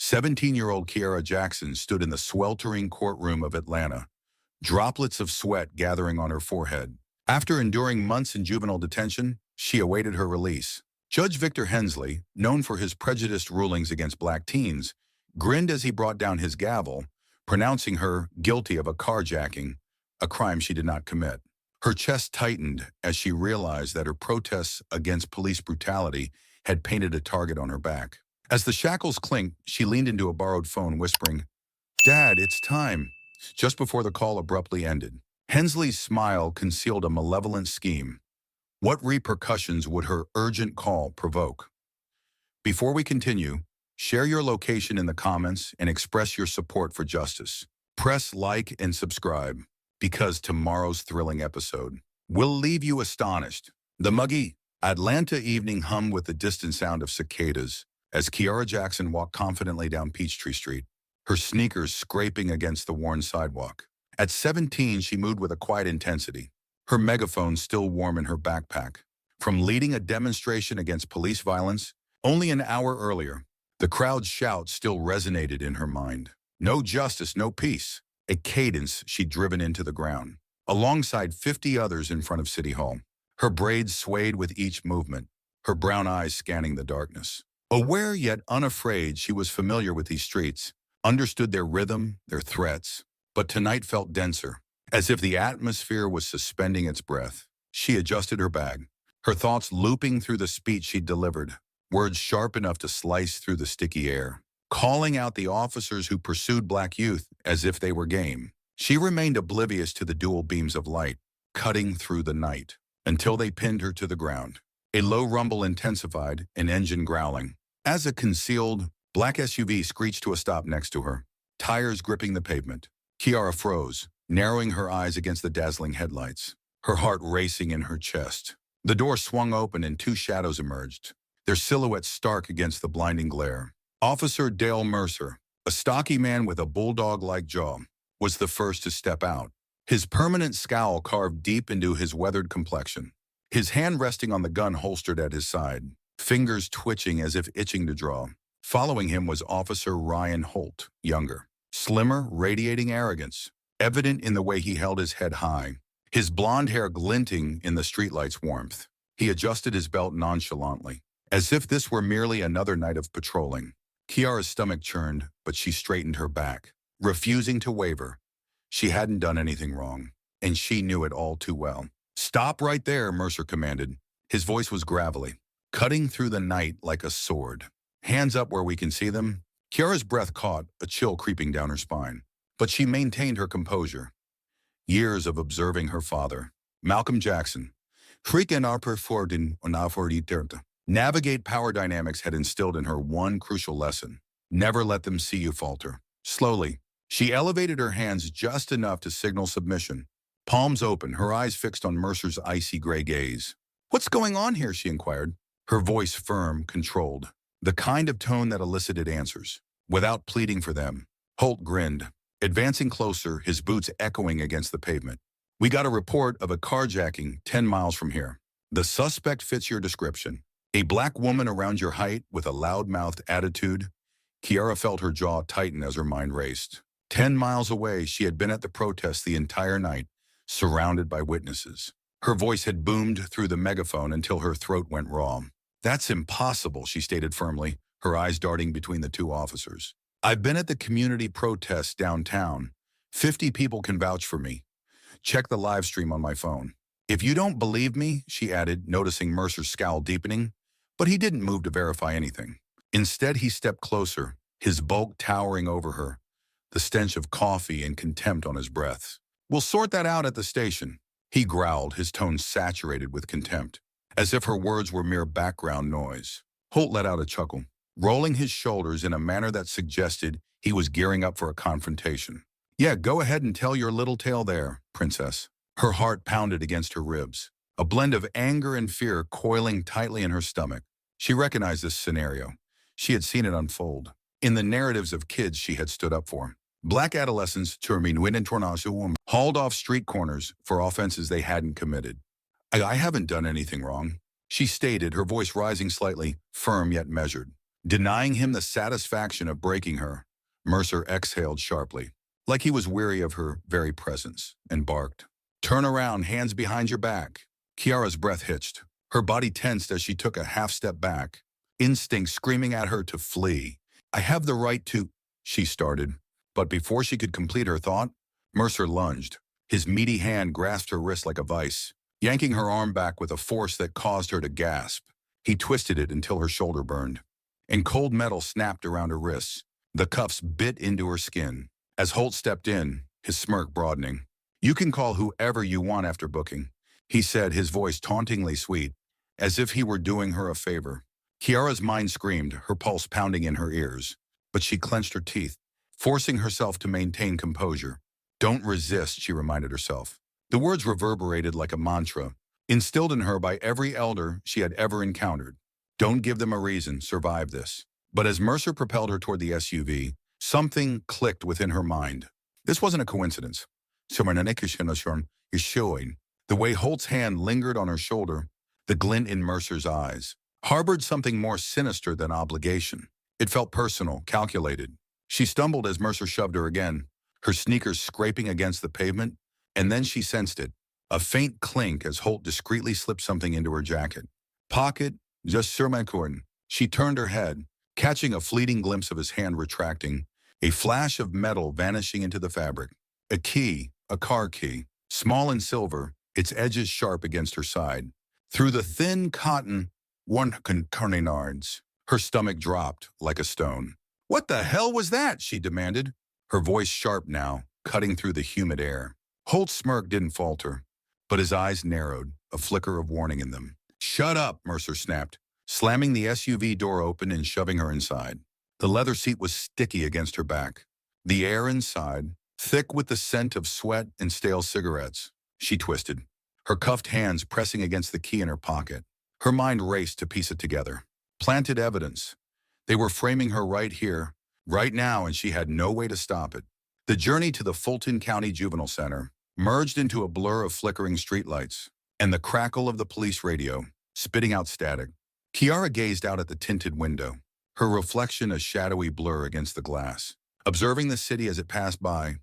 17-year-old Kiara Jackson stood in the sweltering courtroom of Atlanta, droplets of sweat gathering on her forehead. After enduring months in juvenile detention, she awaited her release. Judge Victor Hensley, known for his prejudiced rulings against black teens, grinned as he brought down his gavel, pronouncing her guilty of a carjacking, a crime she did not commit. Her chest tightened as she realized that her protests against police brutality had painted a target on her back. As the shackles clinked, she leaned into a borrowed phone, whispering, "Dad, it's time," just before the call abruptly ended. Hensley's smile concealed a malevolent scheme. What repercussions would her urgent call provoke? Before we continue, share your location in the comments and express your support for justice. Press like and subscribe, because tomorrow's thrilling episode will leave you astonished. The muggy Atlanta evening hummed with the distant sound of cicadas as Kiara Jackson walked confidently down Peachtree Street, her sneakers scraping against the worn sidewalk. At 17, she moved with a quiet intensity, her megaphone still warm in her backpack. From leading a demonstration against police violence only an hour earlier, the crowd's shout still resonated in her mind. No justice, no peace, a cadence she'd driven into the ground, alongside 50 others in front of City Hall. Her braids swayed with each movement, her brown eyes scanning the darkness. Aware yet unafraid, she was familiar with these streets, understood their rhythm, their threats, but tonight felt denser, as if the atmosphere was suspending its breath. She adjusted her bag, her thoughts looping through the speech she'd delivered, words sharp enough to slice through the sticky air, calling out the officers who pursued black youth as if they were game. She remained oblivious to the dual beams of light, cutting through the night, until they pinned her to the ground. A low rumble intensified, an engine growling, as a concealed black SUV screeched to a stop next to her, tires gripping the pavement. Kiara froze, narrowing her eyes against the dazzling headlights, her heart racing in her chest. The door swung open and two shadows emerged, their silhouettes stark against the blinding glare. Officer Dale Mercer, a stocky man with a bulldog-like jaw, was the first to step out, his permanent scowl carved deep into his weathered complexion, his hand resting on the gun holstered at his side, fingers twitching as if itching to draw. Following him was Officer Ryan Holt, younger, slimmer, radiating arrogance, evident in the way he held his head high, his blonde hair glinting in the streetlight's warmth. He adjusted his belt nonchalantly, as if this were merely another night of patrolling. Kiara's stomach churned, but she straightened her back, refusing to waver. She hadn't done anything wrong, and she knew it all too well. "Stop right there," Mercer commanded. His voice was gravelly, cutting through the night like a sword. "Hands up where we can see them." Kiara's breath caught, a chill creeping down her spine, but she maintained her composure. Years of observing her father, Malcolm Jackson, navigate power dynamics had instilled in her one crucial lesson: never let them see you falter. Slowly, she elevated her hands just enough to signal submission, palms open, her eyes fixed on Mercer's icy gray gaze. "What's going on here?" she inquired, her voice firm, controlled, the kind of tone that elicited answers, without pleading for them. Holt grinned, advancing closer, his boots echoing against the pavement. "We got a report of a carjacking 10 miles from here. The suspect fits your description. A black woman around your height with a loud-mouthed attitude." Kiara felt her jaw tighten as her mind raced. 10 miles away, she had been at the protest the entire night, surrounded by witnesses. Her voice had boomed through the megaphone until her throat went raw. "That's impossible," she stated firmly, her eyes darting between the two officers. "I've been at the community protests downtown. 50 people can vouch for me. Check the live stream on my phone." "If you don't believe me," she added, noticing Mercer's scowl deepening, but he didn't move to verify anything. Instead, he stepped closer, his bulk towering over her, the stench of coffee and contempt on his breath. "We'll sort that out at the station," he growled, his tone saturated with contempt, as if her words were mere background noise. Holt let out a chuckle, rolling his shoulders in a manner that suggested he was gearing up for a confrontation. "Yeah, go ahead and tell your little tale there, princess." Her heart pounded against her ribs, a blend of anger and fear coiling tightly in her stomach. She recognized this scenario. She had seen it unfold in the narratives of kids she had stood up for. Black adolescents hauled off street corners for offenses they hadn't committed. I haven't done anything wrong," she stated, her voice rising slightly, firm yet measured. Denying him the satisfaction of breaking her, Mercer exhaled sharply, like he was weary of her very presence, and barked. "Turn around, hands behind your back." Kiara's breath hitched. Her body tensed as she took a half-step back, instinct screaming at her to flee. "I have the right to," she started. But before she could complete her thought, Mercer lunged. His meaty hand grasped her wrist like a vice, yanking her arm back with a force that caused her to gasp. He twisted it until her shoulder burned, and cold metal snapped around her wrists. The cuffs bit into her skin. As Holt stepped in, his smirk broadening. "You can call whoever you want after booking," he said, his voice tauntingly sweet, as if he were doing her a favor. Kiara's mind screamed, her pulse pounding in her ears. But she clenched her teeth, forcing herself to maintain composure. "Don't resist," she reminded herself. The words reverberated like a mantra, instilled in her by every elder she had ever encountered. "Don't give them a reason, survive this." But as Mercer propelled her toward the SUV, something clicked within her mind. This wasn't a coincidence. The way Holt's hand lingered on her shoulder, the glint in Mercer's eyes, harbored something more sinister than obligation. It felt personal, calculated. She stumbled as Mercer shoved her again, her sneakers scraping against the pavement, and then she sensed it, a faint clink as Holt discreetly slipped something into her jacket. "Pocket, just sur my corn." She turned her head, catching a fleeting glimpse of his hand retracting, a flash of metal vanishing into the fabric. A key, a car key, small and silver, its edges sharp against her side. Through the thin cotton, one carnards. Her stomach dropped like a stone. "What the hell was that?" she demanded, her voice sharp now, cutting through the humid air. Holt's smirk didn't falter, but his eyes narrowed, a flicker of warning in them. "Shut up," Mercer snapped, slamming the SUV door open and shoving her inside. The leather seat was sticky against her back. The air inside, thick with the scent of sweat and stale cigarettes. She twisted, her cuffed hands pressing against the key in her pocket. Her mind raced to piece it together. Planted evidence. They were framing her right here, right now, and she had no way to stop it. The journey to the Fulton County Juvenile Center merged into a blur of flickering streetlights and the crackle of the police radio, spitting out static. Kiara gazed out at the tinted window, her reflection a shadowy blur against the glass, observing the city as it passed by,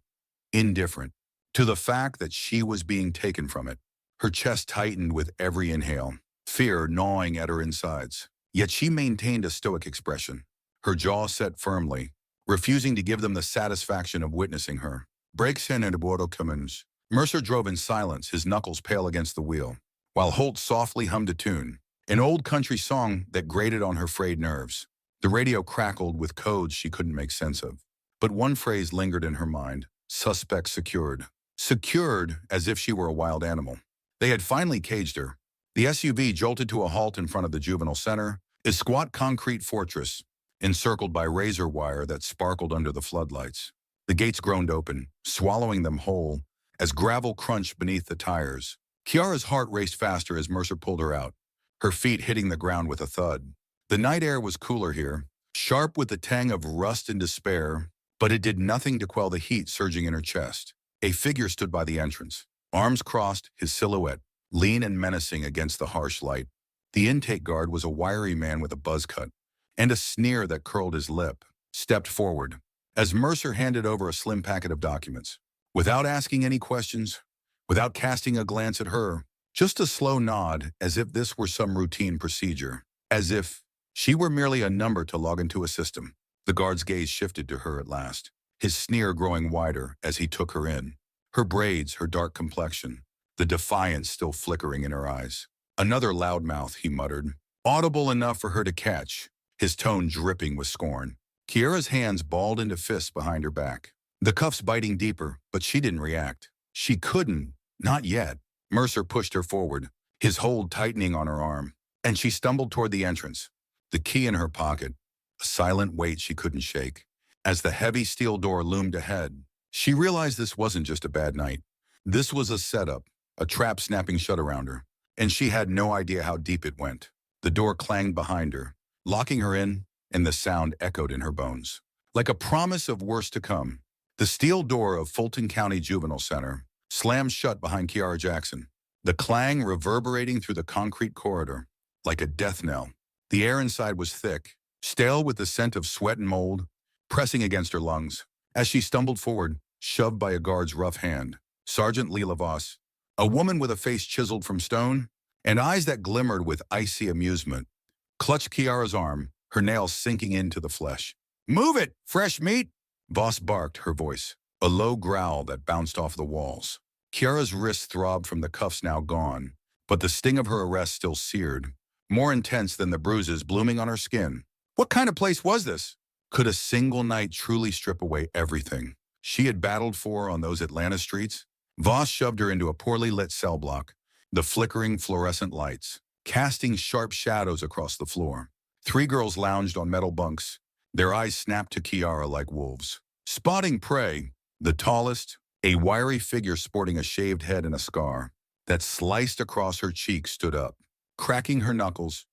indifferent to the fact that she was being taken from it. Her chest tightened with every inhale, fear gnawing at her insides. Yet she maintained a stoic expression, her jaw set firmly, refusing to give them the satisfaction of witnessing her. Brakes in and Eduardo Cummins. Mercer drove in silence, his knuckles pale against the wheel, while Holt softly hummed a tune, an old country song that grated on her frayed nerves. The radio crackled with codes she couldn't make sense of. But one phrase lingered in her mind, suspect secured. Secured as if she were a wild animal. They had finally caged her. The SUV jolted to a halt in front of the juvenile center, a squat concrete fortress, encircled by razor wire that sparkled under the floodlights. The gates groaned open, swallowing them whole, as gravel crunched beneath the tires. Kiara's heart raced faster as Mercer pulled her out, her feet hitting the ground with a thud. The night air was cooler here, sharp with the tang of rust and despair, but it did nothing to quell the heat surging in her chest. A figure stood by the entrance, arms crossed, his silhouette, lean and menacing against the harsh light. The intake guard was a wiry man with a buzz cut, and a sneer that curled his lip, stepped forward, as Mercer handed over a slim packet of documents. Without asking any questions, without casting a glance at her, just a slow nod as if this were some routine procedure, as if she were merely a number to log into a system. The guard's gaze shifted to her at last, his sneer growing wider as he took her in. Her braids, her dark complexion, the defiance still flickering in her eyes. "Another loudmouth," he muttered, audible enough for her to catch, his tone dripping with scorn. Kiara's hands balled into fists behind her back, the cuffs biting deeper, but she didn't react. She couldn't, not yet. Mercer pushed her forward, his hold tightening on her arm, and she stumbled toward the entrance, the key in her pocket, a silent weight she couldn't shake. As the heavy steel door loomed ahead, she realized this wasn't just a bad night. This was a setup, a trap snapping shut around her, and she had no idea how deep it went. The door clanged behind her, locking her in, and the sound echoed in her bones. Like a promise of worse to come, the steel door of Fulton County Juvenile Center slammed shut behind Kiara Jackson, the clang reverberating through the concrete corridor like a death knell. The air inside was thick, stale with the scent of sweat and mold, pressing against her lungs. As she stumbled forward, shoved by a guard's rough hand, Sergeant Leela Voss, a woman with a face chiseled from stone and eyes that glimmered with icy amusement, clutched Kiara's arm, her nails sinking into the flesh. "Move it, fresh meat!" Voss barked, her voice, a low growl that bounced off the walls. Kiara's wrists throbbed from the cuffs now gone, but the sting of her arrest still seared, more intense than the bruises blooming on her skin. What kind of place was this? Could a single night truly strip away everything she had battled for on those Atlanta streets? Voss shoved her into a poorly lit cell block, the flickering fluorescent lights, casting sharp shadows across the floor. 3 girls lounged on metal bunks, their eyes snapped to Kiara like wolves. Spotting prey, the tallest, a wiry figure sporting a shaved head and a scar that sliced across her cheek, stood up, cracking her knuckles.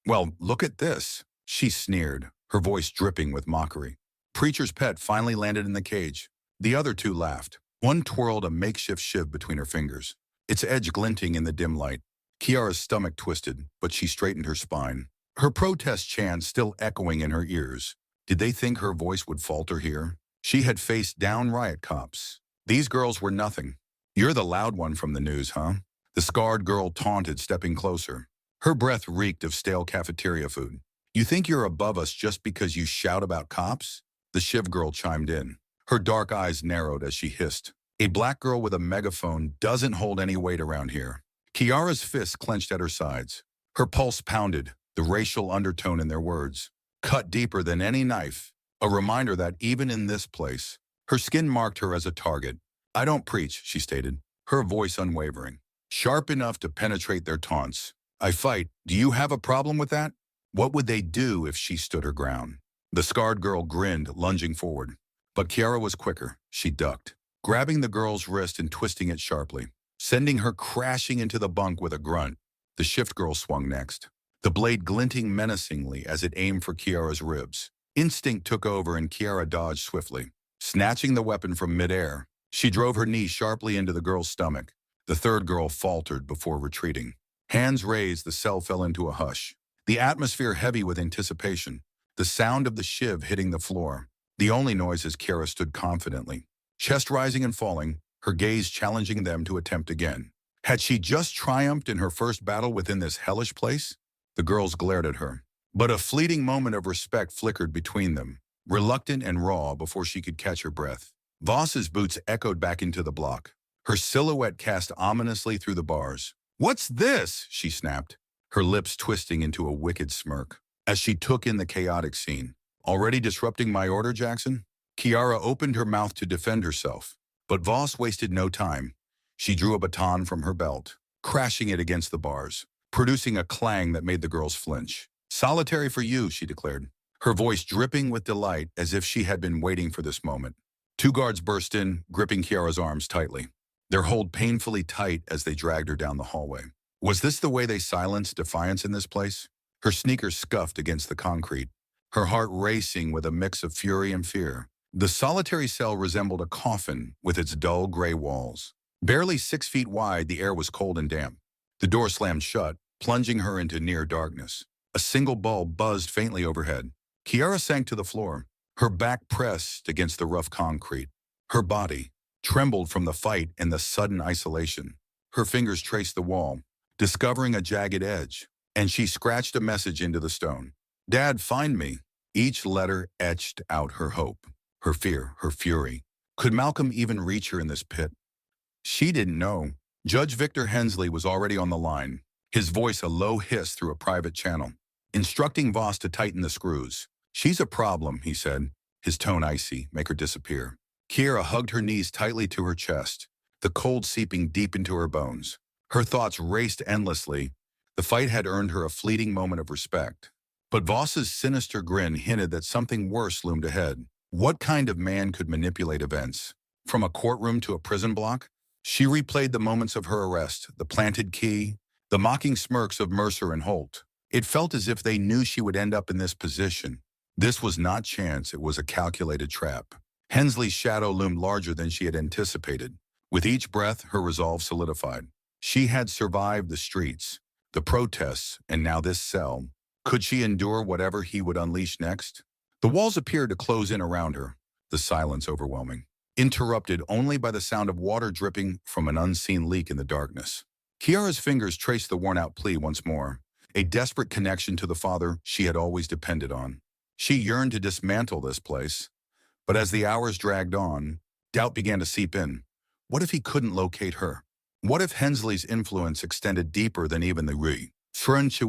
"Well, look at this," she sneered, her voice dripping with mockery. Preacher's pet finally landed in the cage. The other 2 laughed. One twirled a makeshift shiv between her fingers, its edge glinting in the dim light. Kiara's stomach twisted, but she straightened her spine, her protest chant still echoing in her ears. Did they think her voice would falter here? She had faced down riot cops. These girls were nothing. "You're the loud one from the news, huh?" The scarred girl taunted, stepping closer. Her breath reeked of stale cafeteria food. "You think you're above us just because you shout about cops?" The shiv girl chimed in. Her dark eyes narrowed as she hissed. "A black girl with a megaphone doesn't hold any weight around here." Kiara's fists clenched at her sides. Her pulse pounded, the racial undertone in their words cut deeper than any knife, a reminder that even in this place, her skin marked her as a target. "I don't preach," she stated, her voice unwavering, sharp enough to penetrate their taunts. "I fight. Do you have a problem with that?" What would they do if she stood her ground? The scarred girl grinned, lunging forward. But Kiara was quicker. She ducked, grabbing the girl's wrist and twisting it sharply, sending her crashing into the bunk with a grunt. The shift girl swung next, the blade glinting menacingly as it aimed for Kiara's ribs. Instinct took over and Kiara dodged swiftly. Snatching the weapon from midair, she drove her knee sharply into the girl's stomach. The third girl faltered before retreating. Hands raised, the cell fell into a hush, the atmosphere heavy with anticipation, the sound of the shiv hitting the floor. The only noise as Kiara stood confidently, chest rising and falling, her gaze challenging them to attempt again. Had she just triumphed in her first battle within this hellish place? The girls glared at her, but a fleeting moment of respect flickered between them, reluctant and raw before she could catch her breath. Voss's boots echoed back into the block, her silhouette cast ominously through the bars. "What's this?" she snapped, her lips twisting into a wicked smirk, as she took in the chaotic scene. "Already disrupting my order, Jackson?" Kiara opened her mouth to defend herself, but Voss wasted no time. She drew a baton from her belt, crashing it against the bars, producing a clang that made the girls flinch. "Solitary for you," she declared, her voice dripping with delight as if she had been waiting for this moment. 2 guards burst in, gripping Kiara's arms tightly, their hold painfully tight as they dragged her down the hallway. Was this the way they silenced defiance in this place? Her sneakers scuffed against the concrete, her heart racing with a mix of fury and fear. The solitary cell resembled a coffin with its dull gray walls. Barely 6 feet wide, the air was cold and damp. The door slammed shut, plunging her into near darkness. A single bulb buzzed faintly overhead. Kiara sank to the floor, her back pressed against the rough concrete. Her body trembled from the fight and the sudden isolation. Her fingers traced the wall, discovering a jagged edge, and she scratched a message into the stone. "Dad, find me." Each letter etched out her hope, her fear, her fury. Could Malcolm even reach her in this pit? She didn't know. Judge Victor Hensley was already on the line, his voice a low hiss through a private channel, instructing Voss to tighten the screws. "She's a problem," he said, his tone icy, "make her disappear." Kiara hugged her knees tightly to her chest, the cold seeping deep into her bones. Her thoughts raced endlessly. The fight had earned her a fleeting moment of respect. But Voss's sinister grin hinted that something worse loomed ahead. What kind of man could manipulate events? From a courtroom to a prison block? She replayed the moments of her arrest, the planted key, the mocking smirks of Mercer and Holt. It felt as if they knew she would end up in this position. This was not chance, it was a calculated trap. Hensley's shadow loomed larger than she had anticipated. With each breath, her resolve solidified. She had survived the streets, the protests, and now this cell. Could she endure whatever he would unleash next? The walls appeared to close in around her, the silence overwhelming, interrupted only by the sound of water dripping from an unseen leak in the darkness. Kiara's fingers traced the worn-out plea once more, a desperate connection to the father she had always depended on. She yearned to dismantle this place, but as the hours dragged on, doubt began to seep in. What if he couldn't locate her? What if Hensley's influence extended deeper than even the French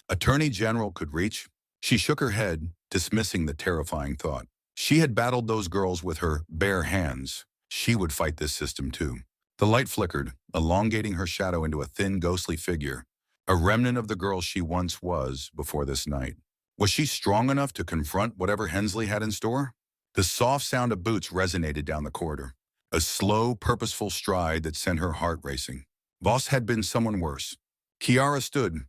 Attorney General could reach? She shook her head, dismissing the terrifying thought. She had battled those girls with her bare hands. She would fight this system too. The light flickered, elongating her shadow into a thin, ghostly figure, a remnant of the girl she once was before this night. Was she strong enough to confront whatever Hensley had in store? The soft sound of boots resonated down the corridor, a slow, purposeful stride that sent her heart racing. Voss had been someone worse. Kiara stood,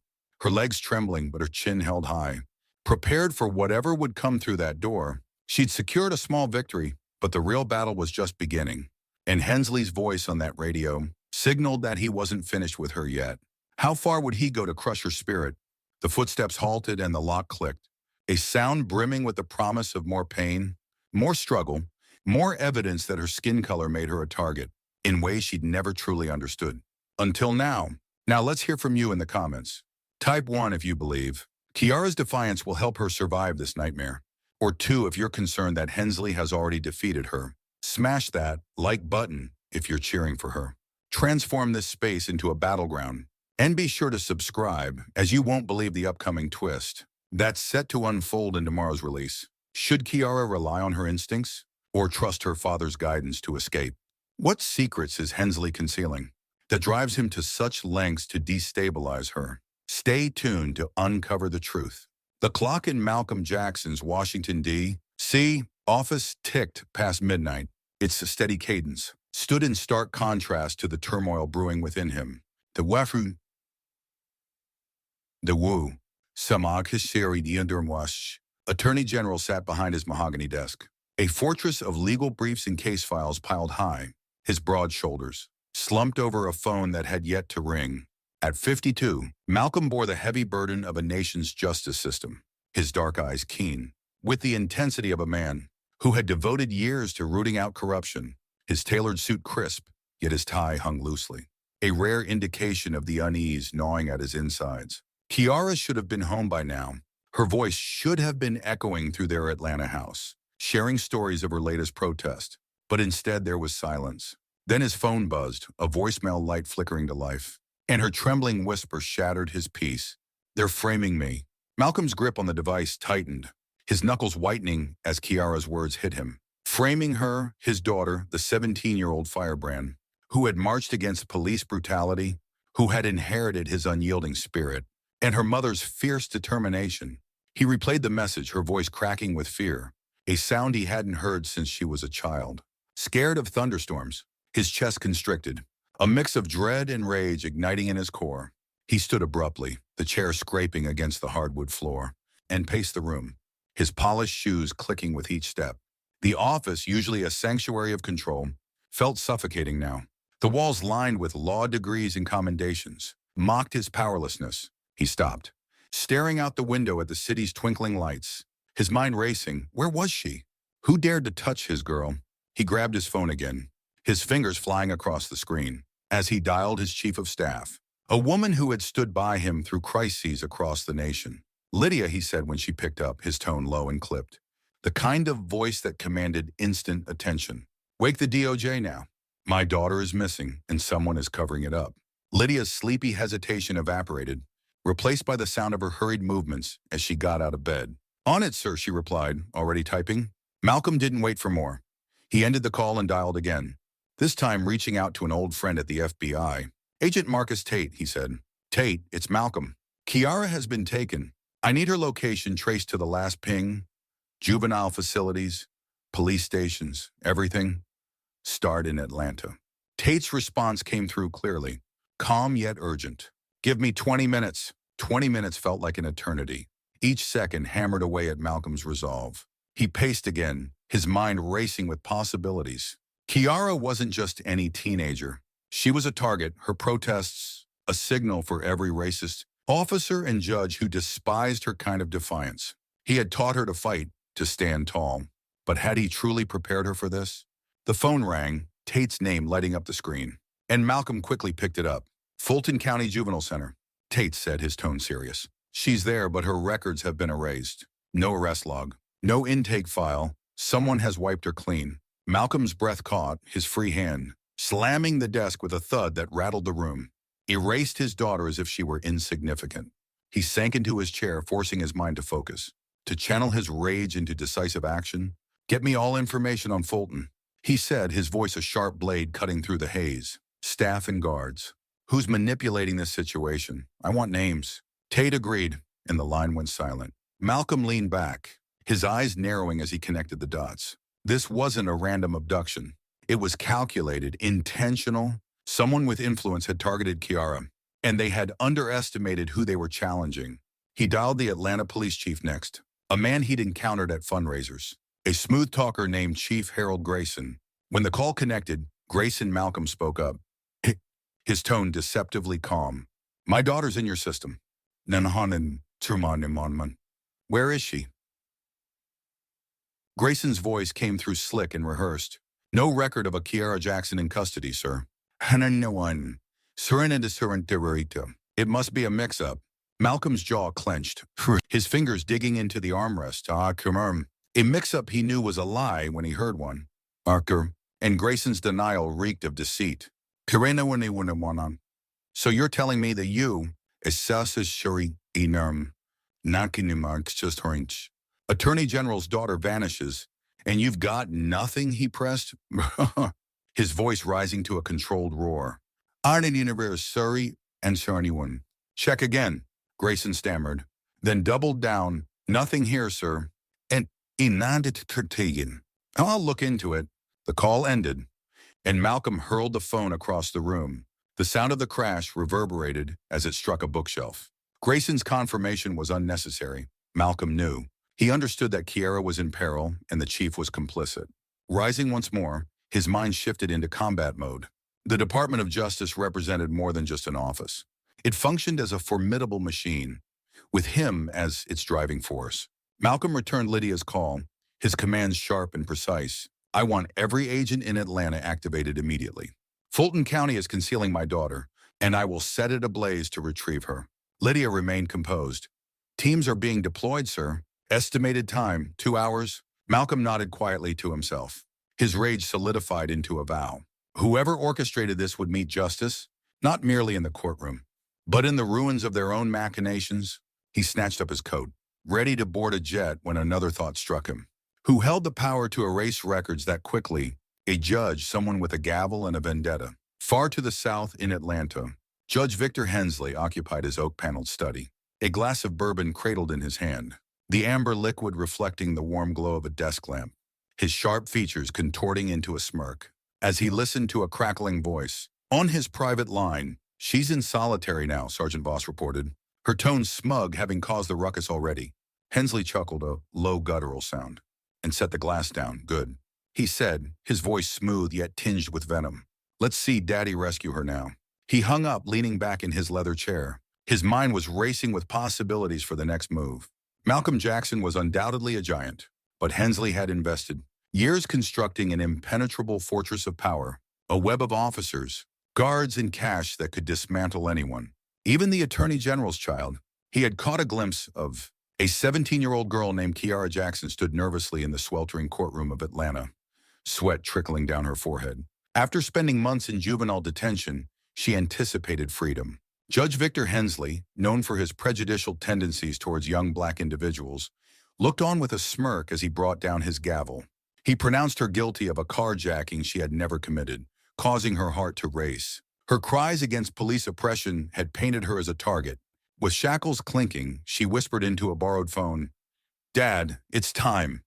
her legs trembling but her chin held high, prepared for whatever would come through that door. She'd secured a small victory, but the real battle was just beginning. And Hensley's voice on that radio signaled that he wasn't finished with her yet. How far would he go to crush her spirit? The footsteps halted and the lock clicked, a sound brimming with the promise of more pain, more struggle, more evidence that her skin color made her a target, in ways she'd never truly understood. Until now. Now let's hear from you in the comments. Type 1 if you believe Kiara's defiance will help her survive this nightmare. Or 2 if you're concerned that Hensley has already defeated her. Smash that like button if you're cheering for her. Transform this space into a battleground. And be sure to subscribe, as you won't believe the upcoming twist that's set to unfold in tomorrow's release. Should Kiara rely on her instincts or trust her father's guidance to escape? What secrets is Hensley concealing that drives him to such lengths to destabilize her? Stay tuned to uncover the truth. The clock in Malcolm Jackson's Washington, D.C. office ticked past midnight. Its steady cadence stood in stark contrast to the turmoil brewing within him. The Wu, Samag Hishiri Diandermwash, Attorney General sat behind his mahogany desk, a fortress of legal briefs and case files piled high, his broad shoulders slumped over a phone that had yet to ring. At 52, Malcolm bore the heavy burden of a nation's justice system, his dark eyes keen, with the intensity of a man who had devoted years to rooting out corruption, his tailored suit crisp, yet his tie hung loosely, a rare indication of the unease gnawing at his insides. Kiara should have been home by now. Her voice should have been echoing through their Atlanta house, sharing stories of her latest protest. But instead there was silence. Then his phone buzzed, a voicemail light flickering to life, and her trembling whisper shattered his peace. "They're framing me." Malcolm's grip on the device tightened, his knuckles whitening as Kiara's words hit him. Framing her, his daughter, the 17-year-old firebrand, who had marched against police brutality, who had inherited his unyielding spirit, and her mother's fierce determination. He replayed the message, her voice cracking with fear, a sound he hadn't heard since she was a child. Scared of thunderstorms, his chest constricted, a mix of dread and rage igniting in his core. He stood abruptly, the chair scraping against the hardwood floor, and paced the room, his polished shoes clicking with each step. The office, usually a sanctuary of control, felt suffocating now. The walls lined with law degrees and commendations mocked his powerlessness. He stopped, staring out the window at the city's twinkling lights, his mind racing. Where was she? Who dared to touch his girl? He grabbed his phone again, his fingers flying across the screen, as he dialed his chief of staff, a woman who had stood by him through crises across the nation. "Lydia," he said when she picked up, his tone low and clipped, the kind of voice that commanded instant attention. "Wake the DOJ now. My daughter is missing, and someone is covering it up." Lydia's sleepy hesitation evaporated, replaced by the sound of her hurried movements as she got out of bed. "On it, sir," she replied, already typing. Malcolm didn't wait for more. He ended the call and dialed again, this time reaching out to an old friend at the FBI. "Agent Marcus Tate," he said. "Tate, it's Malcolm. Kiara has been taken. I need her location traced to the last ping. Juvenile facilities, police stations, everything. Start in Atlanta." Tate's response came through clearly, calm yet urgent. "Give me 20 minutes. 20 minutes felt like an eternity. Each second hammered away at Malcolm's resolve. He paced again, his mind racing with possibilities. Kiara wasn't just any teenager. She was a target, her protests a signal for every racist officer and judge who despised her kind of defiance. He had taught her to fight, to stand tall. But had he truly prepared her for this? The phone rang, Tate's name lighting up the screen. And Malcolm quickly picked it up. Fulton County Juvenile Center. Tate said, his tone serious. She's there, but her records have been erased. No arrest log. No intake file. Someone has wiped her clean. Malcolm's breath caught, his free hand, slamming the desk with a thud that rattled the room. Erased his daughter as if she were insignificant. He sank into his chair, forcing his mind to focus, to channel his rage into decisive action. Get me all information on Fulton, he said, his voice a sharp blade cutting through the haze. Staff and guards. Who's manipulating this situation? I want names. Tate agreed, and the line went silent. Malcolm leaned back, his eyes narrowing as he connected the dots. This wasn't a random abduction. It was calculated, intentional. Someone with influence had targeted Kiara, and they had underestimated who they were challenging. He dialed the Atlanta police chief next, a man he'd encountered at fundraisers, a smooth talker named Chief Harold Grayson. When the call connected, Grayson Malcolm spoke up, his tone deceptively calm. My daughter's in your system. Nanahanan Turman. Where is she? Grayson's voice came through slick and rehearsed. No record of a Kiara Jackson in custody, sir. Hananawan. It must be a mix-up. Malcolm's jaw clenched, his fingers digging into the armrest. A mix-up he knew was a lie when he heard one. Arker, and Grayson's denial reeked of deceit. So you're telling me that you, Attorney General's daughter vanishes, and you've got nothing, he pressed, his voice rising to a controlled roar. Surrey and anyone. Check again, Grayson stammered, then doubled down. Nothing here, sir. And I'll look into it. The call ended, and Malcolm hurled the phone across the room. The sound of the crash reverberated as it struck a bookshelf. Grayson's confirmation was unnecessary. Malcolm knew. He understood that Kiara was in peril and the chief was complicit. Rising once more, his mind shifted into combat mode. The Department of Justice represented more than just an office. It functioned as a formidable machine, with him as its driving force. Malcolm returned Lydia's call, his commands sharp and precise. I want every agent in Atlanta activated immediately. Fulton County is concealing my daughter, and I will set it ablaze to retrieve her. Lydia remained composed. Teams are being deployed, sir. Estimated time, 2 hours. Malcolm nodded quietly to himself. His rage solidified into a vow. Whoever orchestrated this would meet justice, not merely in the courtroom, but in the ruins of their own machinations. He snatched up his coat, ready to board a jet when another thought struck him. Who held the power to erase records that quickly? A judge, someone with a gavel and a vendetta. Far to the south in Atlanta, Judge Victor Hensley occupied his oak-paneled study, a glass of bourbon cradled in his hand, the amber liquid reflecting the warm glow of a desk lamp, his sharp features contorting into a smirk. As he listened to a crackling voice, on his private line, she's in solitary now, Sergeant Voss reported, her tone smug having caused the ruckus already. Hensley chuckled a low guttural sound and set the glass down. Good, he said, his voice smooth yet tinged with venom. Let's see Daddy rescue her now. He hung up, leaning back in his leather chair. His mind was racing with possibilities for the next move. Malcolm Jackson was undoubtedly a giant, but Hensley had invested years constructing an impenetrable fortress of power, a web of officers, guards, and cash that could dismantle anyone. Even the Attorney General's child. He had caught a glimpse of a 17-year-old girl named Kiara Jackson stood nervously in the sweltering courtroom of Atlanta, sweat trickling down her forehead. After spending months in juvenile detention, she anticipated freedom. Judge Victor Hensley, known for his prejudicial tendencies towards young black individuals, looked on with a smirk as he brought down his gavel. He pronounced her guilty of a carjacking she had never committed, causing her heart to race. Her cries against police oppression had painted her as a target. With shackles clinking, she whispered into a borrowed phone, "Dad, it's time,"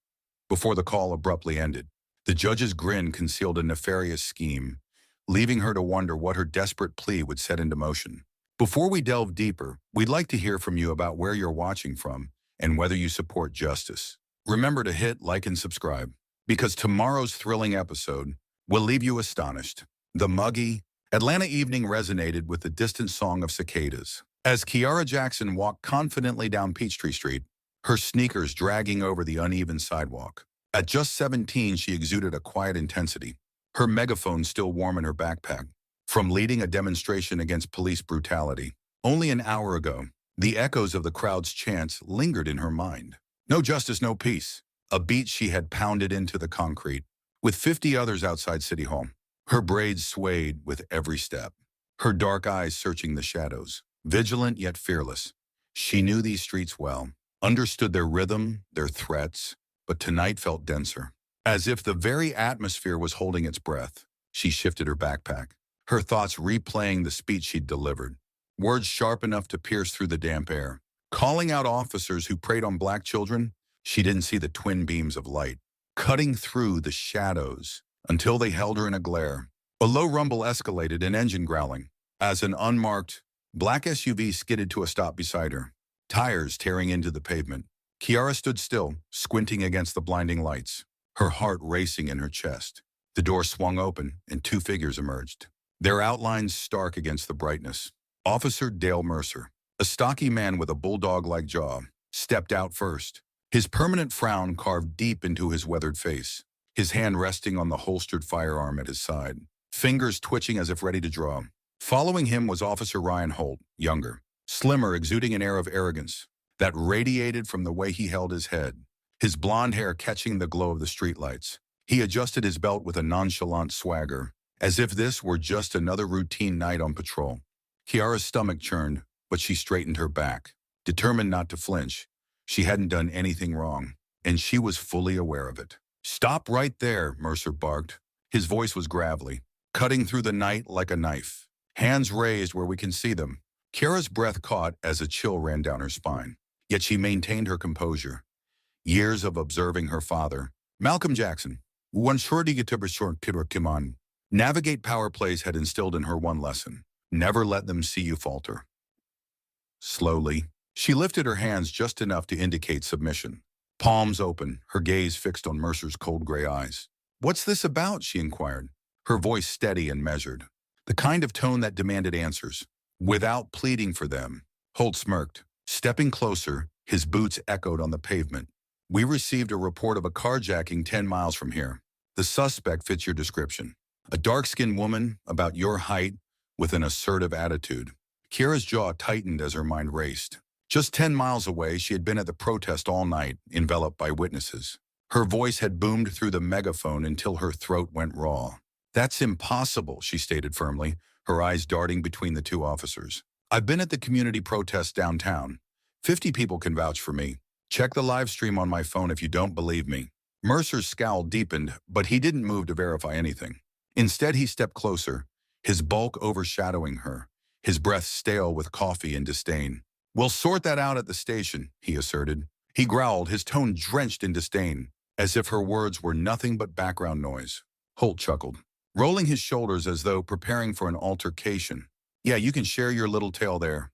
before the call abruptly ended. The judge's grin concealed a nefarious scheme, leaving her to wonder what her desperate plea would set into motion. Before we delve deeper, we'd like to hear from you about where you're watching from and whether you support justice. Remember to hit like and subscribe, because tomorrow's thrilling episode will leave you astonished. The muggy Atlanta evening resonated with the distant song of cicadas, As Kiara Jackson walked confidently down Peachtree Street, her sneakers dragging over the uneven sidewalk. At just 17, she exuded a quiet intensity, her megaphone still warm in her backpack, from leading a demonstration against police brutality. Only an hour ago, the echoes of the crowd's chants lingered in her mind. No justice, no peace, a beat she had pounded into the concrete, with 50 others outside City Hall. Her braids swayed with every step, her dark eyes searching the shadows, vigilant yet fearless. She knew these streets well, understood their rhythm, their threats, but tonight felt denser. As if the very atmosphere was holding its breath, she shifted her backpack, her thoughts replaying the speech she'd delivered, words sharp enough to pierce through the damp air. Calling out officers who preyed on black children, she didn't see the twin beams of light, cutting through the shadows until they held her in a glare. A low rumble escalated, an engine growling, as an unmarked, black SUV skidded to a stop beside her, tires tearing into the pavement. Kiara stood still, squinting against the blinding lights, her heart racing in her chest. The door swung open, and two figures emerged, their outlines stark against the brightness. Officer Dale Mercer, a stocky man with a bulldog-like jaw, stepped out first, his permanent frown carved deep into his weathered face, his hand resting on the holstered firearm at his side, fingers twitching as if ready to draw. Following him was Officer Ryan Holt, younger, slimmer, exuding an air of arrogance that radiated from the way he held his head, his blonde hair catching the glow of the streetlights. He adjusted his belt with a nonchalant swagger, as if this were just another routine night on patrol. Kiara's stomach churned, but she straightened her back, determined not to flinch. She hadn't done anything wrong, and she was fully aware of it. "Stop right there," Mercer barked. His voice was gravelly, cutting through the night like a knife. Hands raised where we can see them. Kiara's breath caught as a chill ran down her spine. Yet she maintained her composure. Years of observing her father, Malcolm Jackson, navigate power plays had instilled in her one lesson: never let them see you falter. Slowly, she lifted her hands just enough to indicate submission. Palms open, her gaze fixed on Mercer's cold gray eyes. "What's this about?" she inquired, her voice steady and measured, the kind of tone that demanded answers, without pleading for them. Holt smirked. Stepping closer, his boots echoed on the pavement. "We received a report of a carjacking 10 miles from here. The suspect fits your description. A dark-skinned woman, about your height, with an assertive attitude." Kiara's jaw tightened as her mind raced. Just 10 miles away, she had been at the protest all night, enveloped by witnesses. Her voice had boomed through the megaphone until her throat went raw. "That's impossible," she stated firmly, her eyes darting between the two officers. "I've been at the community protest downtown. 50 people can vouch for me. Check the live stream on my phone if you don't believe me." Mercer's scowl deepened, but he didn't move to verify anything. Instead, he stepped closer, his bulk overshadowing her, his breath stale with coffee and disdain. "We'll sort that out at the station," he asserted. He growled, his tone drenched in disdain, as if her words were nothing but background noise. Holt chuckled, rolling his shoulders as though preparing for an altercation. "Yeah, you can share your little tale there,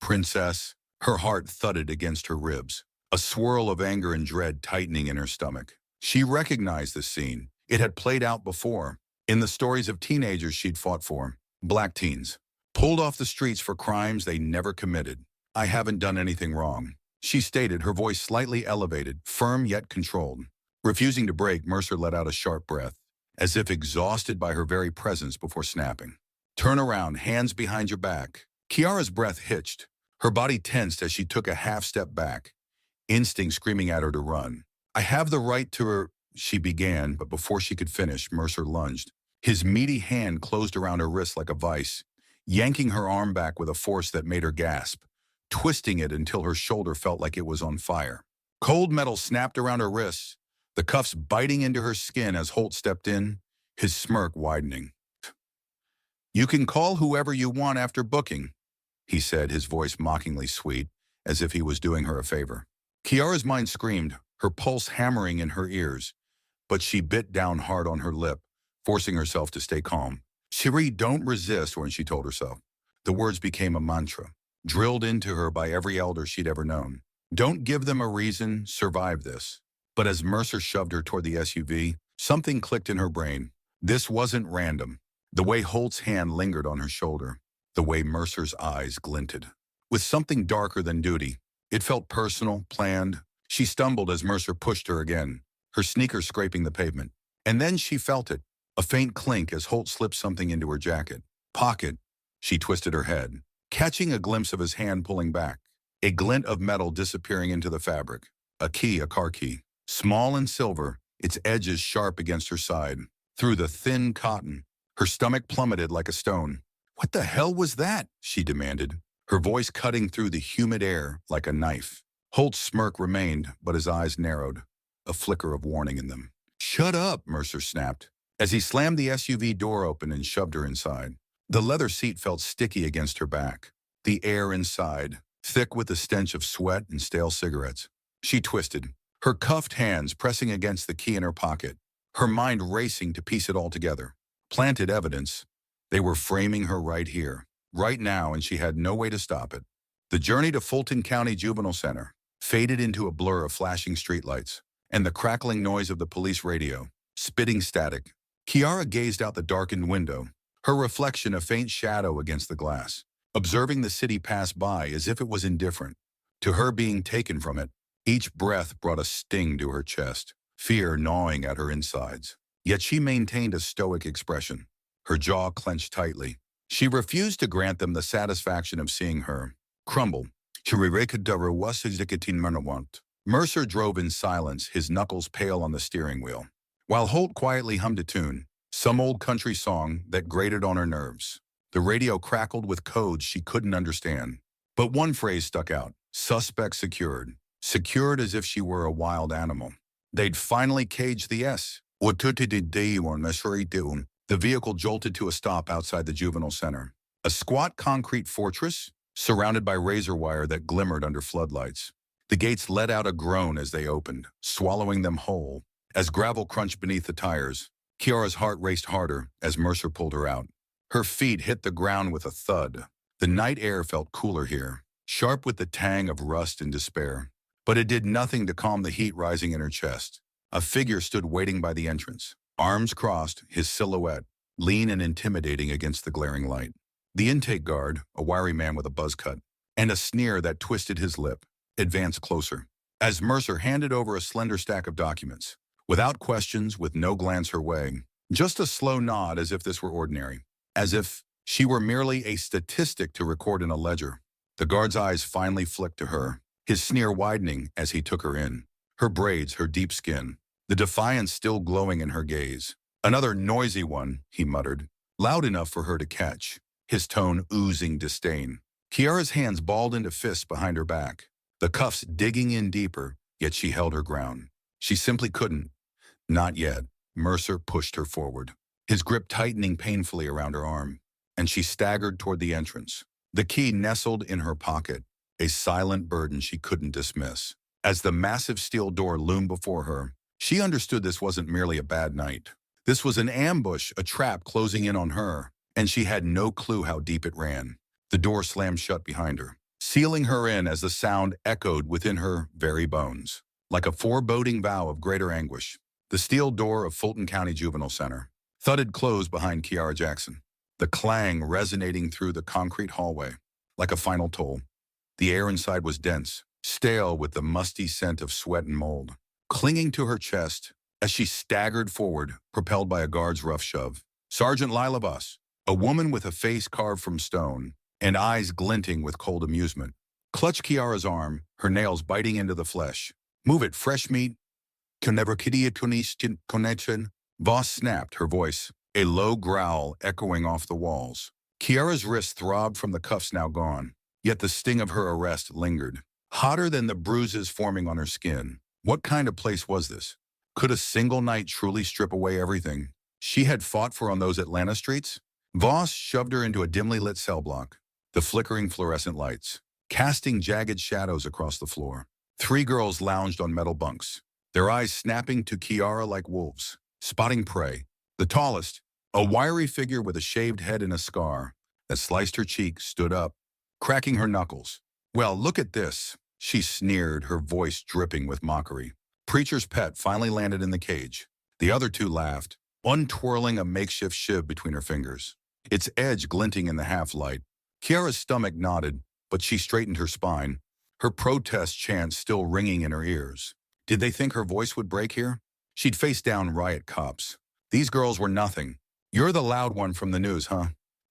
princess." Her heart thudded against her ribs, a swirl of anger and dread tightening in her stomach. She recognized the scene. It had played out before, in the stories of teenagers she'd fought for, black teens, pulled off the streets for crimes they never committed. "I haven't done anything wrong," she stated, her voice slightly elevated, firm yet controlled. Refusing to break, Mercer let out a sharp breath, as if exhausted by her very presence before snapping. "Turn around, hands behind your back." Kiara's breath hitched, her body tensed as she took a half-step back, instinct screaming at her to run. "I have the right to," she began, but before she could finish, Mercer lunged. His meaty hand closed around her wrist like a vice, yanking her arm back with a force that made her gasp, twisting it until her shoulder felt like it was on fire. Cold metal snapped around her wrists, the cuffs biting into her skin as Holt stepped in, his smirk widening. "You can call whoever you want after booking," he said, his voice mockingly sweet, as if he was doing her a favor. Kiara's mind screamed, her pulse hammering in her ears, but she bit down hard on her lip, forcing herself to stay calm. "Cherie, don't resist," when she told herself. The words became a mantra, drilled into her by every elder she'd ever known. "Don't give them a reason, survive this." But as Mercer shoved her toward the SUV, something clicked in her brain. This wasn't random. The way Holt's hand lingered on her shoulder, the way Mercer's eyes glinted. with something darker than duty. It felt personal, planned. She stumbled as Mercer pushed her again, her sneakers scraping the pavement. And then she felt it, a faint clink as Holt slipped something into her jacket. Pocket. She twisted her head, catching a glimpse of his hand pulling back, a glint of metal disappearing into the fabric. A key, a car key, small and silver, its edges sharp against her side. Through the thin cotton, her stomach plummeted like a stone. "What the hell was that?" she demanded, her voice cutting through the humid air like a knife. Holt's smirk remained, but his eyes narrowed, a flicker of warning in them. "Shut up," Mercer snapped, as he slammed the SUV door open and shoved her inside. The leather seat felt sticky against her back, the air inside, thick with the stench of sweat and stale cigarettes. She twisted, her cuffed hands pressing against the key in her pocket, her mind racing to piece it all together. Planted evidence. They were framing her right here, right now, and she had no way to stop it. The journey to Fulton County Juvenile Center faded into a blur of flashing streetlights and the crackling noise of the police radio, spitting static. Kiara gazed out the darkened window, her reflection a faint shadow against the glass, observing the city pass by as if it was indifferent to her being taken from it. Each breath brought a sting to her chest, fear gnawing at her insides. Yet she maintained a stoic expression, her jaw clenched tightly. She refused to grant them the satisfaction of seeing her crumble. Mercer drove in silence, his knuckles pale on the steering wheel, while Holt quietly hummed a tune, some old country song that grated on her nerves. The radio crackled with codes she couldn't understand. But one phrase stuck out, suspect secured. Secured as if she were a wild animal. They'd finally caged the S. The vehicle jolted to a stop outside the juvenile center. A squat concrete fortress, surrounded by razor wire that glimmered under floodlights. The gates let out a groan as they opened, swallowing them whole. As gravel crunched beneath the tires, Kiara's heart raced harder as Mercer pulled her out. Her feet hit the ground with a thud. The night air felt cooler here, sharp with the tang of rust and despair. But it did nothing to calm the heat rising in her chest. A figure stood waiting by the entrance, arms crossed, his silhouette, lean and intimidating against the glaring light. The intake guard, a wiry man with a buzz cut, and a sneer that twisted his lip, advanced closer, as Mercer handed over a slender stack of documents. Without questions, with no glance her way, just a slow nod as if this were ordinary, as if she were merely a statistic to record in a ledger. The guard's eyes finally flicked to her, his sneer widening as he took her in. Her braids, her deep skin, the defiance still glowing in her gaze. "Another noisy one," he muttered, loud enough for her to catch, his tone oozing disdain. Kiara's hands balled into fists behind her back, the cuffs digging in deeper, yet she held her ground. She simply couldn't. Not yet. Mercer pushed her forward, his grip tightening painfully around her arm, and she staggered toward the entrance. The key nestled in her pocket, a silent burden she couldn't dismiss. As the massive steel door loomed before her, she understood this wasn't merely a bad night. This was an ambush, a trap closing in on her, and she had no clue how deep it ran. The door slammed shut behind her, sealing her in as the sound echoed within her very bones, like a foreboding vow of greater anguish. The steel door of Fulton County Juvenile Center thudded closed behind Kiara Jackson, the clang resonating through the concrete hallway, like a final toll. The air inside was dense, stale with the musty scent of sweat and mold, clinging to her chest as she staggered forward, propelled by a guard's rough shove. Sergeant Lila Voss, a woman with a face carved from stone and eyes glinting with cold amusement, clutched Kiara's arm, her nails biting into the flesh. "Move it, fresh meat." Connection. Voss snapped, her voice, a low growl echoing off the walls. Kiara's wrist throbbed from the cuffs now gone, yet the sting of her arrest lingered, hotter than the bruises forming on her skin. What kind of place was this? Could a single night truly strip away everything she had fought for on those Atlanta streets? Voss shoved her into a dimly lit cell block, the flickering fluorescent lights, casting jagged shadows across the floor. 3 girls lounged on metal bunks, their eyes snapping to Kiara like wolves, spotting prey. The tallest, a wiry figure with a shaved head and a scar that sliced her cheek, stood up, cracking her knuckles. "Well, look at this," she sneered, her voice dripping with mockery. Preacher's pet finally landed in the cage. The other 2 laughed, one twirling a makeshift shiv between her fingers, its edge glinting in the half-light. Kiara's stomach knotted, but she straightened her spine, her protest chant still ringing in her ears. Did they think her voice would break here? She'd face down riot cops. These girls were nothing. You're the loud one from the news, huh?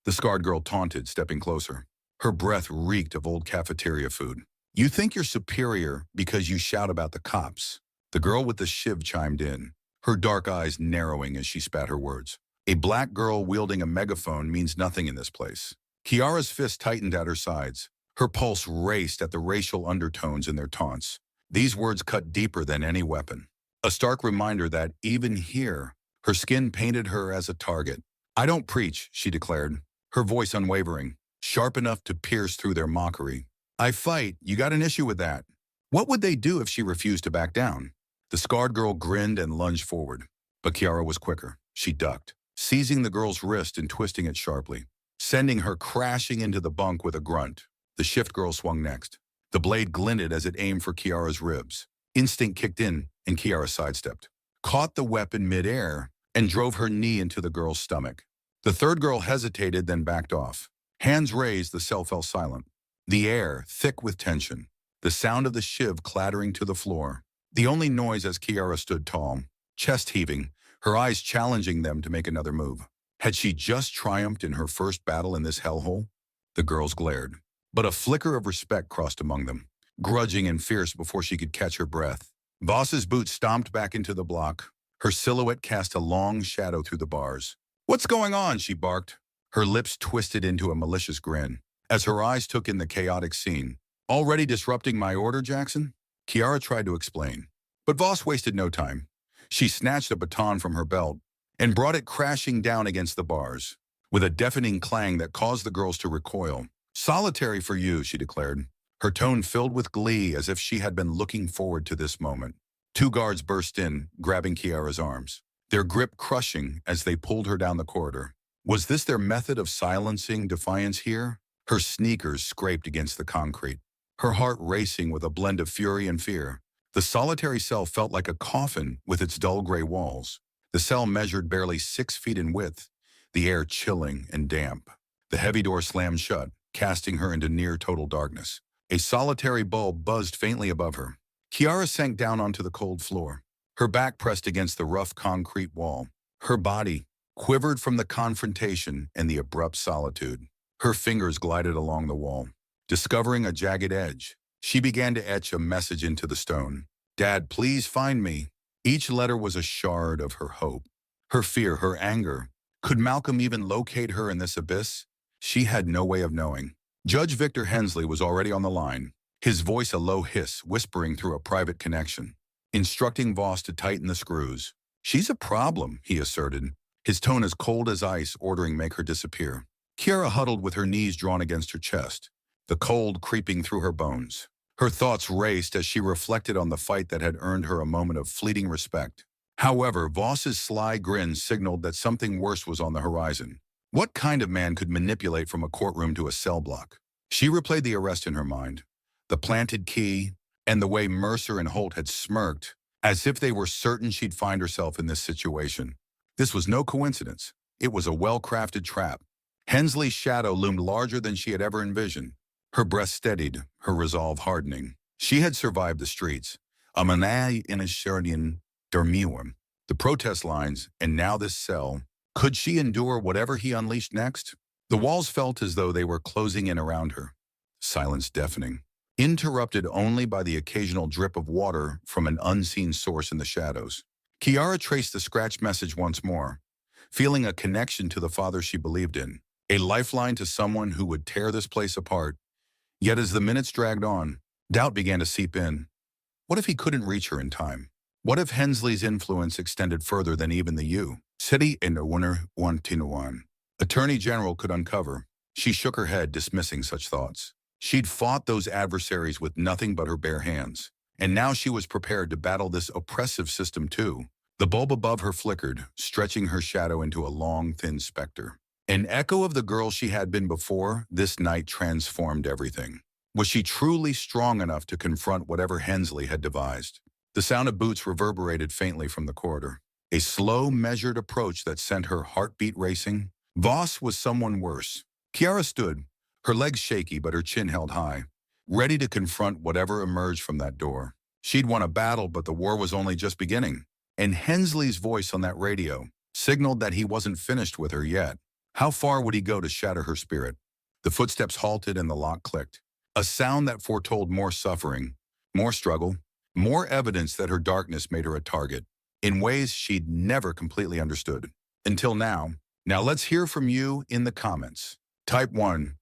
The scarred girl taunted, stepping closer. Her breath reeked of old cafeteria food. You think you're superior because you shout about the cops. The girl with the shiv chimed in, her dark eyes narrowing as she spat her words. A black girl wielding a megaphone means nothing in this place. Kiara's fist tightened at her sides. Her pulse raced at the racial undertones in their taunts. These words cut deeper than any weapon. A stark reminder that, even here, her skin painted her as a target. I don't preach, she declared, her voice unwavering, sharp enough to pierce through their mockery. I fight, you got an issue with that. What would they do if she refused to back down? The scarred girl grinned and lunged forward. But Kiara was quicker. She ducked, seizing the girl's wrist and twisting it sharply, sending her crashing into the bunk with a grunt. The shift girl swung next. The blade glinted as it aimed for Kiara's ribs. Instinct kicked in, and Kiara sidestepped, caught the weapon midair, and drove her knee into the girl's stomach. The third girl hesitated, then backed off. Hands raised, the cell fell silent. The air, thick with tension. The sound of the shiv clattering to the floor. The only noise as Kiara stood tall, chest heaving, her eyes challenging them to make another move. Had she just triumphed in her first battle in this hellhole? The girls glared, but a flicker of respect crossed among them, grudging and fierce before she could catch her breath. Boss's boots stomped back into the block. Her silhouette cast a long shadow through the bars. What's going on? She barked, her lips twisted into a malicious grin, as her eyes took in the chaotic scene. Already disrupting my order, Jackson? Kiara tried to explain, but Voss wasted no time. She snatched a baton from her belt and brought it crashing down against the bars, with a deafening clang that caused the girls to recoil. Solitary for you, she declared, her tone filled with glee as if she had been looking forward to this moment. Two guards burst in, grabbing Kiara's arms, their grip crushing as they pulled her down the corridor. Was this their method of silencing defiance here? Her sneakers scraped against the concrete, her heart racing with a blend of fury and fear. The solitary cell felt like a coffin with its dull gray walls. The cell measured barely 6 feet in width, the air chilling and damp. The heavy door slammed shut, casting her into near-total darkness. A solitary bulb buzzed faintly above her. Kiara sank down onto the cold floor, her back pressed against the rough concrete wall. Her body quivered from the confrontation and the abrupt solitude. Her fingers glided along the wall, discovering a jagged edge. She began to etch a message into the stone. Dad, please find me. Each letter was a shard of her hope, her fear, her anger. Could Malcolm even locate her in this abyss? She had no way of knowing. Judge Victor Hensley was already on the line, his voice a low hiss whispering through a private connection, instructing Voss to tighten the screws. She's a problem, he asserted, his tone as cold as ice, ordering make her disappear. Kiara huddled with her knees drawn against her chest, the cold creeping through her bones. Her thoughts raced as she reflected on the fight that had earned her a moment of fleeting respect. However, Voss's sly grin signaled that something worse was on the horizon. What kind of man could manipulate from a courtroom to a cell block? She replayed the arrest in her mind, the planted key, and the way Mercer and Holt had smirked, as if they were certain she'd find herself in this situation. This was no coincidence. It was a well-crafted trap. Hensley's shadow loomed larger than she had ever envisioned. Her breath steadied, her resolve hardening. She had survived the streets, a manai in a Sheridan Dermiwam, the protest lines, and now this cell. Could she endure whatever he unleashed next? The walls felt as though they were closing in around her. Silence deafening, interrupted only by the occasional drip of water from an unseen source in the shadows. Kiara traced the scratched message once more, feeling a connection to the father she believed in, a lifeline to someone who would tear this place apart. Yet as the minutes dragged on, doubt began to seep in. What if he couldn't reach her in time? What if Hensley's influence extended further than even the City in the winner 1-1? Attorney General could uncover. She shook her head, dismissing such thoughts. She'd fought those adversaries with nothing but her bare hands, and now she was prepared to battle this oppressive system too. The bulb above her flickered, stretching her shadow into a long, thin specter. An echo of the girl she had been before, this night transformed everything. Was she truly strong enough to confront whatever Hensley had devised? The sound of boots reverberated faintly from the corridor, a slow, measured approach that sent her heartbeat racing. Voss was someone worse. Kiara stood, her legs shaky but her chin held high, ready to confront whatever emerged from that door. She'd won a battle, but the war was only just beginning. And Hensley's voice on that radio signaled that he wasn't finished with her yet. How far would he go to shatter her spirit? The footsteps halted and the lock clicked. A sound that foretold more suffering, more struggle, more evidence that her darkness made her a target, in ways she'd never completely understood. Until now. Now let's hear from you in the comments. Type 1.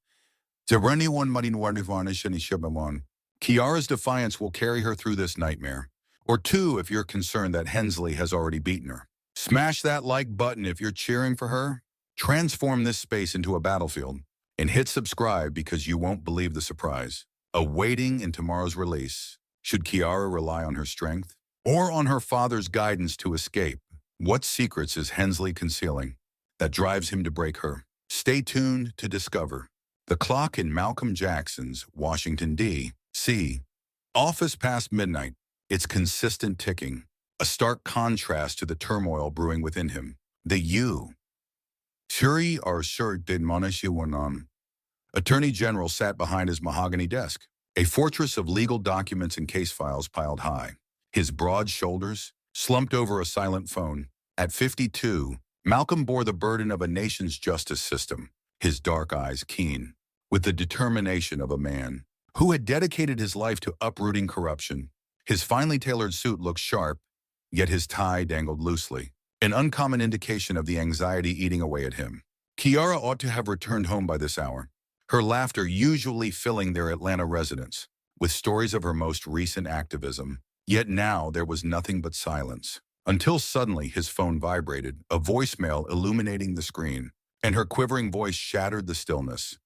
Kiara's defiance will carry her through this nightmare. Or 2 if you're concerned that Hensley has already beaten her. Smash that like button if you're cheering for her. Transform this space into a battlefield. And hit subscribe because you won't believe the surprise. Awaiting in tomorrow's release. Should Kiara rely on her strength? Or on her father's guidance to escape? What secrets is Hensley concealing that drives him to break her? Stay tuned to discover. The clock in Malcolm Jackson's Washington, D.C. office past midnight, its consistent ticking, a stark contrast to the turmoil brewing within him. The U. Shuri or Shurt did Monashiwanan. Attorney General sat behind his mahogany desk, a fortress of legal documents and case files piled high. His broad shoulders slumped over a silent phone. At 52, Malcolm bore the burden of a nation's justice system, his dark eyes keen, with the determination of a man who had dedicated his life to uprooting corruption. His finely tailored suit looked sharp, yet his tie dangled loosely, an uncommon indication of the anxiety eating away at him. Kiara ought to have returned home by this hour, her laughter usually filling their Atlanta residence with stories of her most recent activism. Yet now there was nothing but silence, until suddenly his phone vibrated, a voicemail illuminating the screen, and her quivering voice shattered the stillness.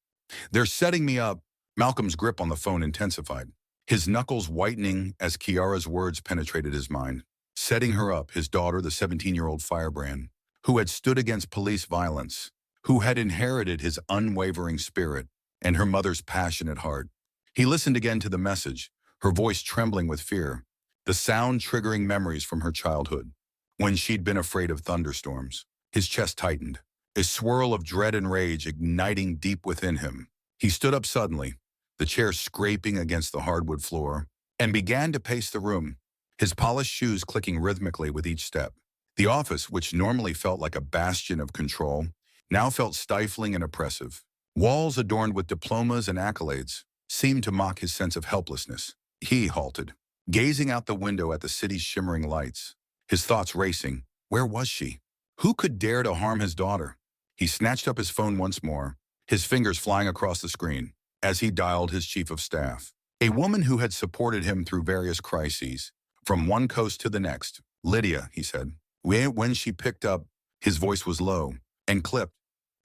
"They're setting me up." Malcolm's grip on the phone intensified, his knuckles whitening as Kiara's words penetrated his mind. Setting her up, his daughter, the 17-year-old firebrand, who had stood against police violence, who had inherited his unwavering spirit and her mother's passionate heart. He listened again to the message, her voice trembling with fear, the sound triggering memories from her childhood, when she'd been afraid of thunderstorms. His chest tightened, a swirl of dread and rage igniting deep within him. He stood up suddenly, the chair scraping against the hardwood floor, and began to pace the room, his polished shoes clicking rhythmically with each step. The office, which normally felt like a bastion of control, now felt stifling and oppressive. Walls adorned with diplomas and accolades seemed to mock his sense of helplessness. He halted, gazing out the window at the city's shimmering lights, his thoughts racing. Where was she? Who could dare to harm his daughter? He snatched up his phone once more, his fingers flying across the screen, as he dialed his chief of staff, a woman who had supported him through various crises, from one coast to the next. "Lydia," he said. When she picked up, his voice was low and clipped,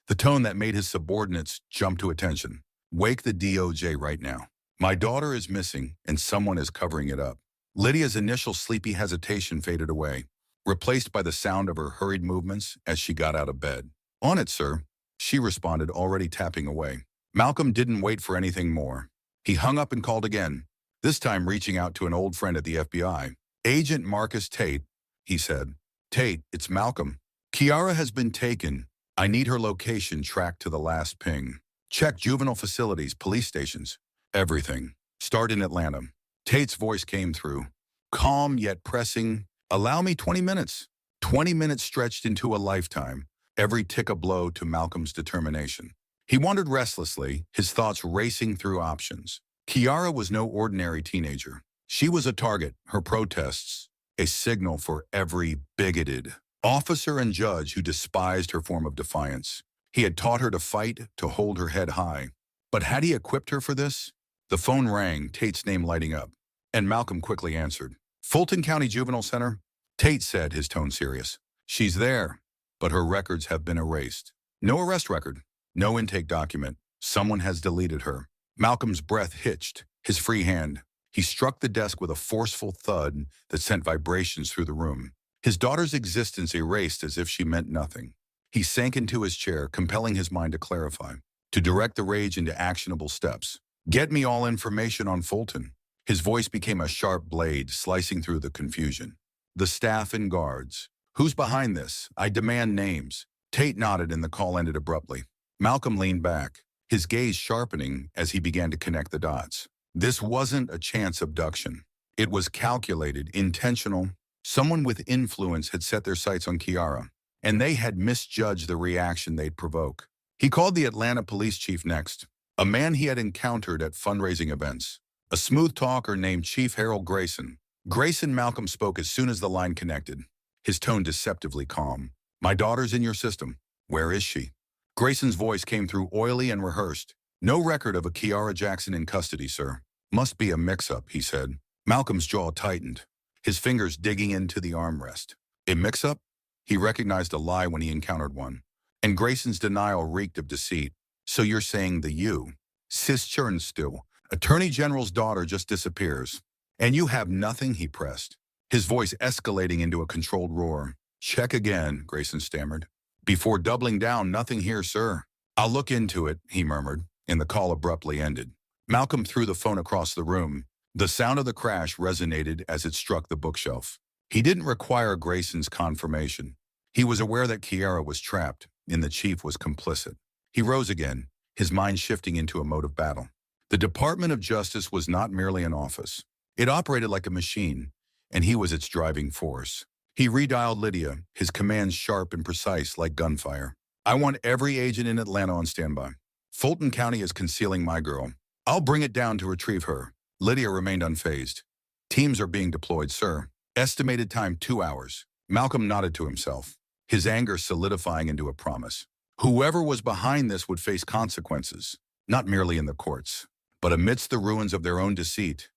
the tone that made his subordinates jump to attention. "Wake the DOJ right now. My daughter is missing, and someone is covering it up." Lydia's initial sleepy hesitation faded away, replaced by the sound of her hurried movements as she got out of bed. "On it, sir," she responded, already tapping away. Malcolm didn't wait for anything more. He hung up and called again, this time reaching out to an old friend at the FBI. "Agent Marcus Tate," he said. "Tate, it's Malcolm. Kiara has been taken. I need her location tracked to the last ping. Check juvenile facilities, police stations, everything. Start in Atlanta." Tate's voice came through, calm yet pressing. "Allow me 20 minutes. 20 minutes stretched into a lifetime, every tick a blow to Malcolm's determination." He wandered restlessly, his thoughts racing through options. Kiara was no ordinary teenager. She was a target, her protests, a signal for every bigoted officer and judge who despised her form of defiance. He had taught her to fight, to hold her head high. But had he equipped her for this? The phone rang, Tate's name lighting up, and Malcolm quickly answered. "Fulton County Juvenile Center?" Tate said, his tone serious. "She's there, but her records have been erased. No arrest record, no intake document. Someone has deleted her." Malcolm's breath hitched, his free hand. He struck the desk with a forceful thud that sent vibrations through the room. His daughter's existence erased as if she meant nothing. He sank into his chair, compelling his mind to clarify, to direct the rage into actionable steps. "Get me all information on Fulton." His voice became a sharp blade, slicing through the confusion. "The staff and guards. Who's behind this? I demand names." Tate nodded and the call ended abruptly. Malcolm leaned back, his gaze sharpening as he began to connect the dots. This wasn't a chance abduction. It was calculated, intentional. Someone with influence had set their sights on Kiara, and they had misjudged the reaction they'd provoke. He called the Atlanta police chief next, a man he had encountered at fundraising events, a smooth talker named Chief Harold Grayson. Grayson Malcolm spoke as soon as the line connected, his tone deceptively calm. "My daughter's in your system. Where is she?" Grayson's voice came through oily and rehearsed. "No record of a Kiara Jackson in custody, sir. Must be a mix-up," he said. Malcolm's jaw tightened, his fingers digging into the armrest. A mix-up? He recognized a lie when he encountered one. And Grayson's denial reeked of deceit. "So you're saying the you, Sis Chernstill, Attorney General's daughter, just disappears. And you have nothing?" he pressed, his voice escalating into a controlled roar. "Check again," Grayson stammered. "Before doubling down, nothing here, sir." "I'll look into it," he murmured, and the call abruptly ended. Malcolm threw the phone across the room. The sound of the crash resonated as it struck the bookshelf. He didn't require Grayson's confirmation. He was aware that Kiara was trapped, and the chief was complicit. He rose again, his mind shifting into a mode of battle. The Department of Justice was not merely an office. It operated like a machine, and he was its driving force. He redialed Lydia, his commands sharp and precise like gunfire. "I want every agent in Atlanta on standby. Fulton County is concealing my girl. I'll bring it down to retrieve her." Lydia remained unfazed. "Teams are being deployed, sir. Estimated time 2 hours." Malcolm nodded to himself, his anger solidifying into a promise. Whoever was behind this would face consequences, not merely in the courts, but amidst the ruins of their own deceit.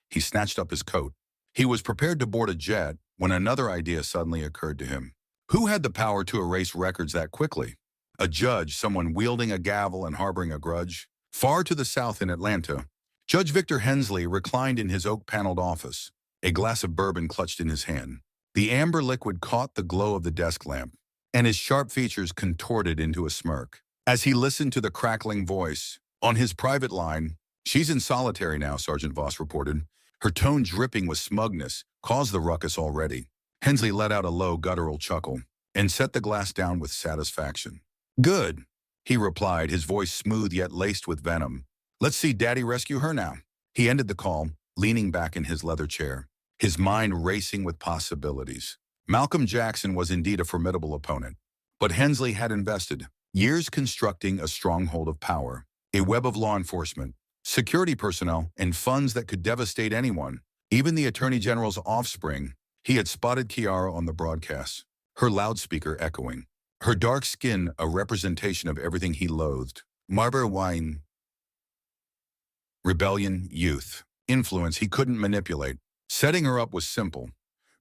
He snatched up his coat. He was prepared to board a jet when another idea suddenly occurred to him. Who had the power to erase records that quickly? A judge, someone wielding a gavel and harboring a grudge? Far to the south in Atlanta, Judge Victor Hensley reclined in his oak-paneled office, a glass of bourbon clutched in his hand. The amber liquid caught the glow of the desk lamp, and his sharp features contorted into a smirk. As he listened to the crackling voice, on his private line, "She's in solitary now," Sergeant Voss reported. Her tone dripping with smugness caused the ruckus already. Hensley let out a low, guttural chuckle and set the glass down with satisfaction. "Good," he replied, his voice smooth yet laced with venom. "Let's see Daddy rescue her now." He ended the call, leaning back in his leather chair, his mind racing with possibilities. Malcolm Jackson was indeed a formidable opponent, but Hensley had invested years constructing a stronghold of power, a web of law enforcement, security personnel, and funds that could devastate anyone, even the Attorney General's offspring. He had spotted Kiara on the broadcast, her loudspeaker echoing, her dark skin a representation of everything he loathed: Marlboro wine, rebellion, youth, influence he couldn't manipulate. Setting her up was simple.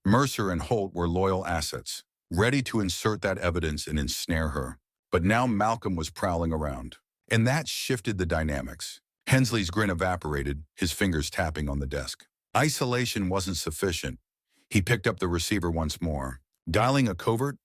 Mercer and Holt were loyal assets, ready to insert that evidence and ensnare her. But now Malcolm was prowling around, and that shifted the dynamics. Hensley's grin evaporated, his fingers tapping on the desk. Isolation wasn't sufficient. He picked up the receiver once more, dialing a covert,